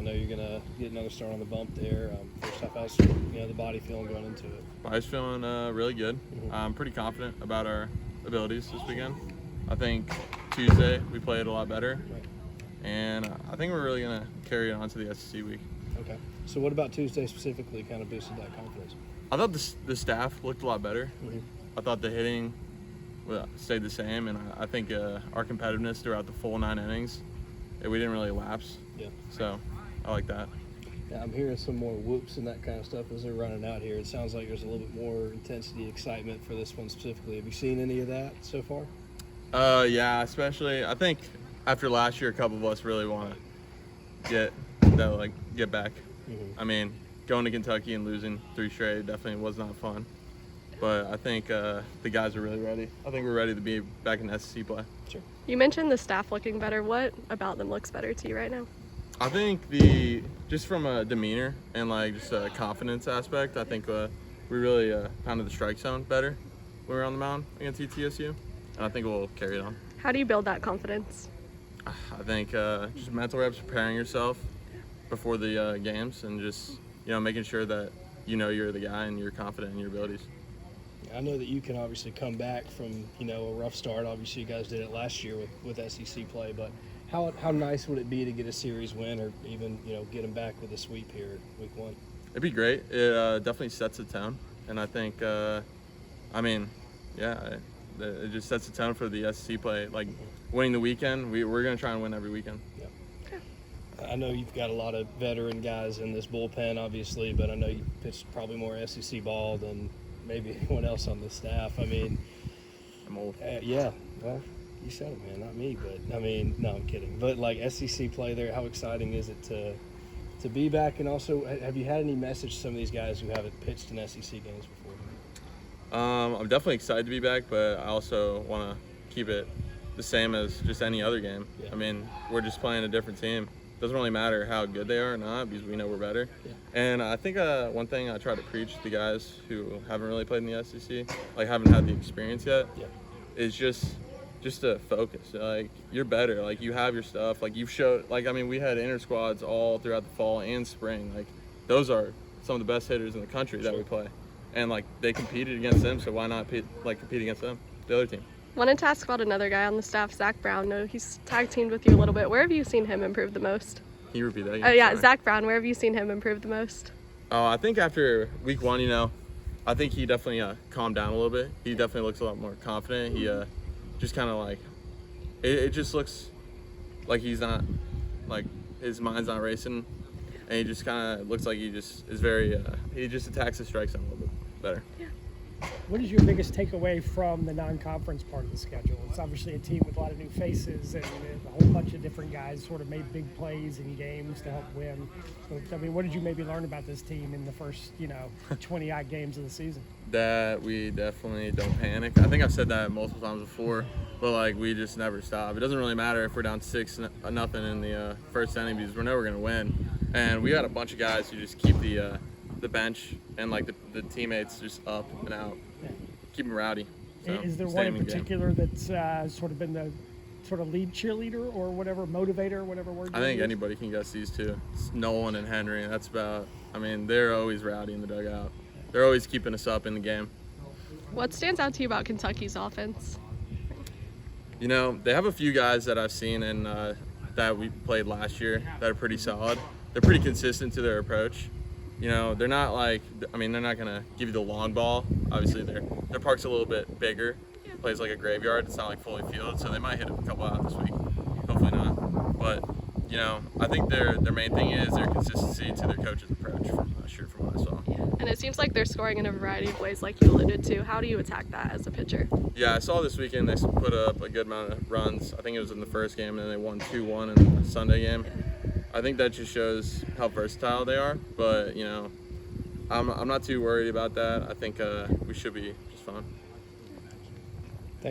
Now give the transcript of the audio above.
know you're going to get another start on the bump there. First off, how's the body feeling going into it? Body's feeling really good. I'm pretty confident about our abilities this weekend. I think Tuesday we played a lot better, and I think we're really going to carry it on to the SEC week. Okay. So what about Tuesday specifically kind of boosted that confidence? I thought the staff looked a lot better. I thought the hitting stayed the same, and I think our competitiveness throughout the full 9 innings, we didn't really lapse. Yeah. So I like that. Yeah, I'm hearing some more whoops and that kind of stuff as they're running out here. It sounds like there's a little bit more intensity, excitement for this one specifically. Have you seen any of that so far? Yeah, especially I think after last year, a couple of us really want to get back. I mean, going to Kentucky and losing 3 straight definitely was not fun. But I think the guys are really ready. I think we're ready to be back in SEC play. Sure. You mentioned the staff looking better. What about them looks better to you right now? I think just from a demeanor and just a confidence aspect, I think we really pounded the strike zone better when we were on the mound against ETSU, and I think we'll carry it on. How do you build that confidence? I think just mental reps, preparing yourself before the games, and just making sure that you're the guy and you're confident in your abilities. I know that you can obviously come back from a rough start. Obviously, you guys did it last year with SEC play, but how nice would it be to get a series win, or even get them back with a sweep here week 1? It'd be great. It definitely sets the tone, and I think it just sets the tone for the SEC play. Like winning the weekend, we're gonna try and win every weekend. I know you've got a lot of veteran guys in this bullpen, obviously, but I know you pitched probably more SEC ball than maybe anyone else on the staff. I mean, I'm old. Yeah. Well, you said it, man, not me. But I mean, no, I'm kidding. But SEC play there, how exciting is it to be back? And also, have you had any message to some of these guys who haven't pitched in SEC games before? I'm definitely excited to be back, but I also want to keep it the same as just any other game. Yeah. I mean, we're just playing a different team. Doesn't really matter how good they are or not, because we know we're better. Yeah. And I think one thing I try to preach to the guys who haven't really played in the SEC, haven't had the experience yet, is just to focus. You're better. You have your stuff. You've showed. We had inter squads all throughout the fall and spring. Those are some of the best hitters in the country that we play, and they competed against them. So why not compete against them, the other team? Wanted to ask about another guy on the staff, Zach Brown. No, he's tag teamed with you a little bit. Where have you seen him improve the most? Can you repeat that again? Oh yeah, sorry. Zach Brown. Where have you seen him improve the most? I think after week 1, I think he definitely calmed down a little bit. He definitely looks a lot more confident. He just kind of it just looks like he's not his mind's not racing, and he just kind of looks like he just is very he just attacks the strike zone a little bit better. Yeah. What is your biggest takeaway from the non-conference part of the schedule? It's obviously a team with a lot of new faces and a whole bunch of different guys sort of made big plays in games to help win. So, what did you maybe learn about this team in the first, 20-odd games of the season? That we definitely don't panic. I think I've said that multiple times before, but we just never stop. It doesn't really matter if we're down 6-0 in the first inning, because we know we're going to win. And we got a bunch of guys who just keep the bench and the teammates just up and out, keep them rowdy. So, is there one in particular that's sort of been the sort of lead cheerleader or whatever, motivator, whatever word? I think anybody can guess these two. It's Nolan and Henry. They're always rowdy in the dugout. They're always keeping us up in the game. What stands out to you about Kentucky's offense? They have a few guys that I've seen and that we played last year that are pretty solid. They're pretty consistent to their approach. They're not they're not going to give you the long ball. Obviously, their park's a little bit bigger. It plays like a graveyard. It's not fully fielded, so they might hit a couple out this week. Hopefully not. But, I think their main thing is their consistency to their coach's approach from last year, from what I saw. Yeah. And it seems like they're scoring in a variety of ways, like you alluded to. How do you attack that as a pitcher? Yeah, I saw this weekend they put up a good amount of runs. I think it was in the first game, and then they won 2-1 in the Sunday game. I think that just shows how versatile they are, but I'm not too worried about that. I think we should be just fine.